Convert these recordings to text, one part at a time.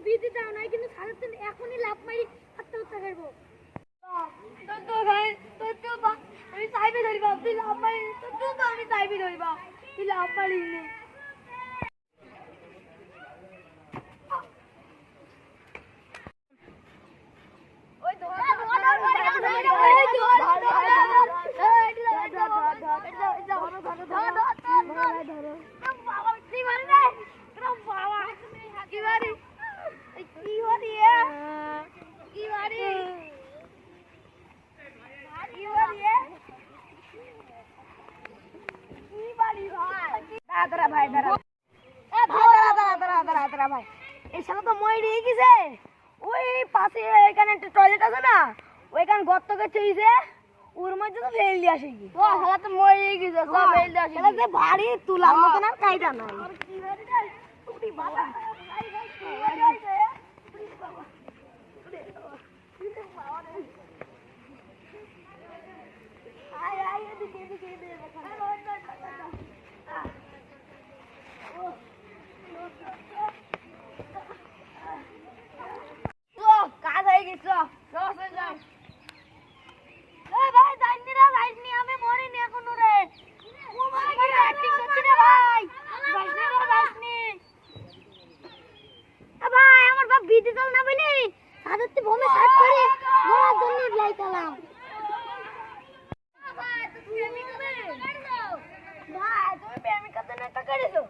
বিধি দাও নাই কিন্তু সারার দিন এখনই লাভ মারি আত্মহত্যা করবো আমি চাইবে ধরিবা তুই লাভ মারি তো আমি চাইবে ধরিবা তুই লাভ মারি নে টয়লেট আছে না ওইখানে গর্ত করছে ওর মধ্যে তো ফেল দিয়ে আসে কি তো মরে গেছে সব ফেল দিয়ে আসে ভারী তুলার মতন আর কায়দা নাই কাজ হয়ে গেছে ডিজিটাল না বলি সাদতে ভূমি কাট করে মরার জন্য লাইতালাম ভাই তুমি প্রেমিকাতে না টাকা দিছো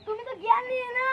তুমি তো জ্ঞান নিয়ে না